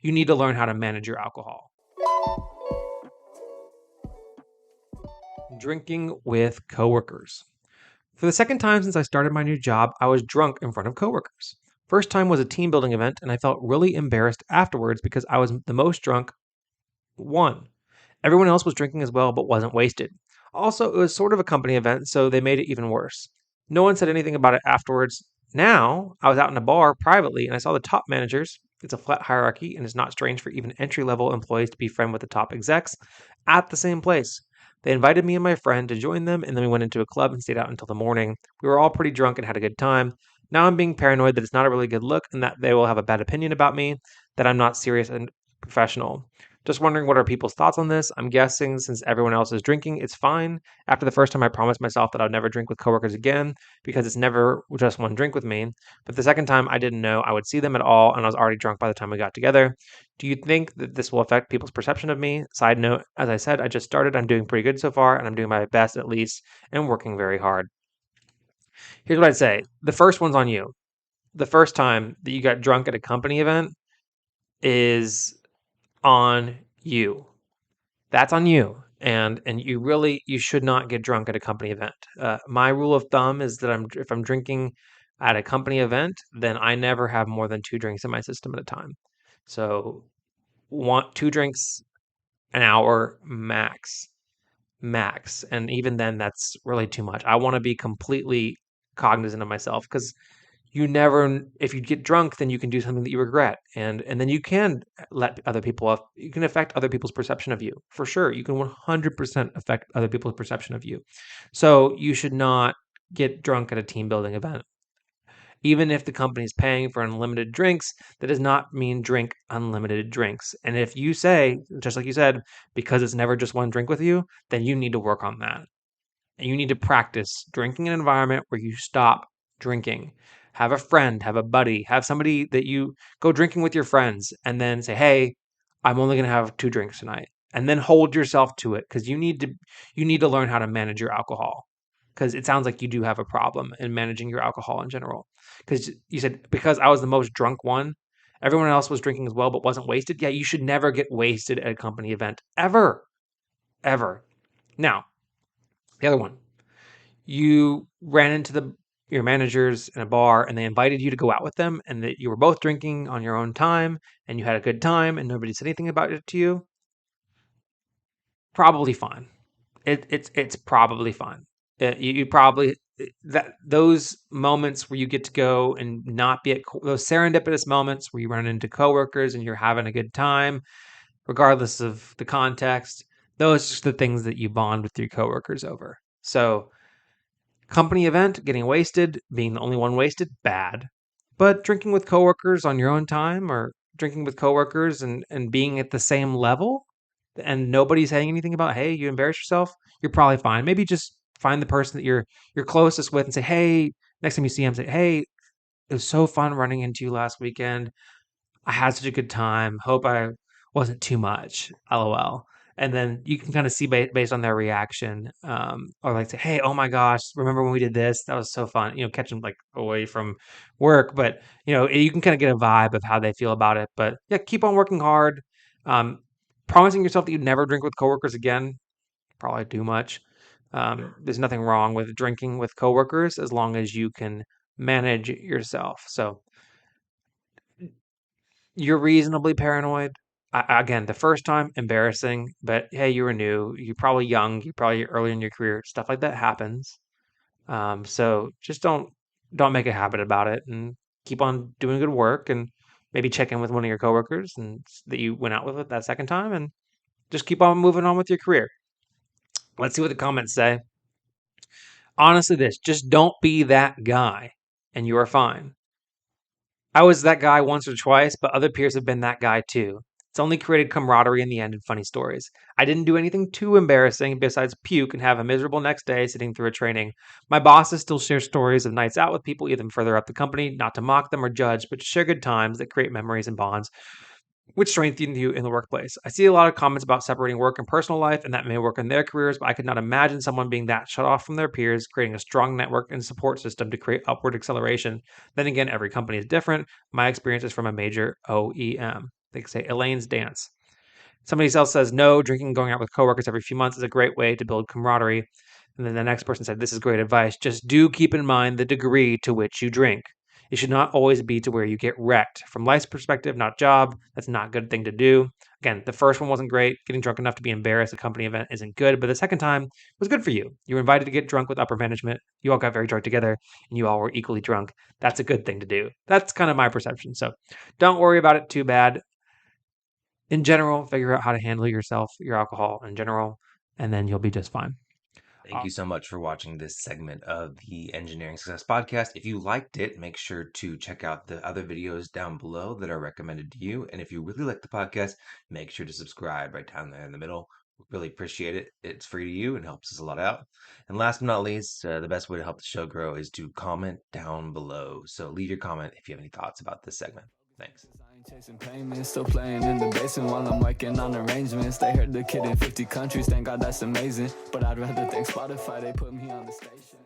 You need to learn how to manage your alcohol. Drinking with coworkers. For the second time since I started my new job, I was drunk in front of coworkers. First time was a team building event, and I felt really embarrassed afterwards because I was the most drunk one. Everyone else was drinking as well, but wasn't wasted. Also, it was sort of a company event, so they made it even worse. No one said anything about it afterwards. Now, I was out in a bar privately, and I saw the top managers. It's a flat hierarchy, and it's not strange for even entry level employees to be friends with the top execs at the same place. They invited me and my friend to join them, and then we went into a club and stayed out until the morning. We were all pretty drunk and had a good time. Now I'm being paranoid that it's not a really good look and that they will have a bad opinion about me, that I'm not serious and professional. Just wondering what are people's thoughts on this. I'm guessing since everyone else is drinking, it's fine. After the first time, I promised myself that I would never drink with coworkers again because it's never just one drink with me. But the second time, I didn't know I would see them at all, and I was already drunk by the time we got together. Do you think that this will affect people's perception of me? Side note, as I said, I just started. I'm doing pretty good so far, and I'm doing my best at least, and working very hard. Here's what I'd say. The first one's on you. The first time that you got drunk at a company event is on you. That's on you. And you should not get drunk at a company event. My rule of thumb is that if I'm drinking at a company event, then I never have more than 2 drinks in my system at a time. So 2 drinks an hour max. And even then, that's really too much. I want to be completely cognizant of myself because you never, if you get drunk, then you can do something that you regret, and then you can let other people off. You can affect other people's perception of you for sure. You can 100% affect other people's perception of you. So you should not get drunk at a team building event. Even if the company is paying for unlimited drinks, that does not mean drink unlimited drinks. And if you say, just like you said, because it's never just one drink with you, then you need to work on that. And you need to practice drinking in an environment where you stop drinking. Have a friend, have a buddy, have somebody that you go drinking with your friends and then say, "Hey, I'm only going to have 2 drinks tonight." And then hold yourself to it because you need to learn how to manage your alcohol. Because it sounds like you do have a problem in managing your alcohol in general. Because you said because I was the most drunk one, everyone else was drinking as well but wasn't wasted. Yeah, you should never get wasted at a company event ever, ever. Now, the other one, you ran into your managers in a bar and they invited you to go out with them and that you were both drinking on your own time and you had a good time and nobody said anything about it to you, probably fine. It's probably fine. You probably that those moments where you get to go and not be at those serendipitous moments where you run into coworkers and you're having a good time, regardless of the context. Those are just the things that you bond with your coworkers over. So company event, getting wasted, being the only one wasted, bad. But drinking with coworkers on your own time or drinking with coworkers and being at the same level and nobody's saying anything about, hey, you embarrass yourself, you're probably fine. Maybe just find the person that you're closest with and say, hey, next time you see him, say, hey, it was so fun running into you last weekend. I had such a good time. Hope I wasn't too much. LOL. And then you can kind of see based on their reaction, or like say, "Hey, oh my gosh, remember when we did this? That was so fun." Catch them like away from work, but you can kind of get a vibe of how they feel about it. But yeah, keep on working hard. Um, Promising yourself that you'd never drink with coworkers again, probably too much. There's nothing wrong with drinking with coworkers as long as you can manage yourself. So you're reasonably paranoid. Again, the first time, embarrassing, but hey, you were new. You're probably young. You're probably early in your career. Stuff like that happens. So just don't make a habit about it, and keep on doing good work, and maybe check in with one of your coworkers and that you went out with it that second time, and just keep on moving on with your career. Let's see what the comments say. Honestly, just don't be that guy, and you are fine. I was that guy once or twice, but other peers have been that guy too. It's only created camaraderie in the end and funny stories. I didn't do anything too embarrassing besides puke and have a miserable next day sitting through a training. My bosses still share stories of nights out with people even further up the company, not to mock them or judge, but to share good times that create memories and bonds which strengthen you in the workplace. I see a lot of comments about separating work and personal life, and that may work in their careers, but I could not imagine someone being that shut off from their peers, creating a strong network and support system to create upward acceleration. Then again, every company is different. My experience is from a major OEM. They say Elaine's dance. Somebody else says, no, drinking and going out with coworkers every few months is a great way to build camaraderie. And then the next person said, this is great advice. Just do keep in mind the degree to which you drink. It should not always be to where you get wrecked. From life's perspective, not job, that's not a good thing to do. Again, the first one wasn't great. Getting drunk enough to be embarrassed at a company event isn't good, but the second time was good for you. You were invited to get drunk with upper management. You all got very drunk together, and you all were equally drunk. That's a good thing to do. That's kind of my perception. So don't worry about it too bad. In general, figure out how to handle yourself, your alcohol in general, and then you'll be just fine. Thank you so much for watching this segment of the Engineering Success Podcast. If you liked it, make sure to check out the other videos down below that are recommended to you. And if you really like the podcast, make sure to subscribe right down there in the middle. Really appreciate it. It's free to you and helps us a lot out. And last but not least, the best way to help the show grow is to comment down below. So leave your comment if you have any thoughts about this segment. Thanks. Chasing payments, still playing in the basement while I'm working on arrangements. They heard the kid in 50 countries, thank God that's amazing. But I'd rather thank Spotify, they put me on the station.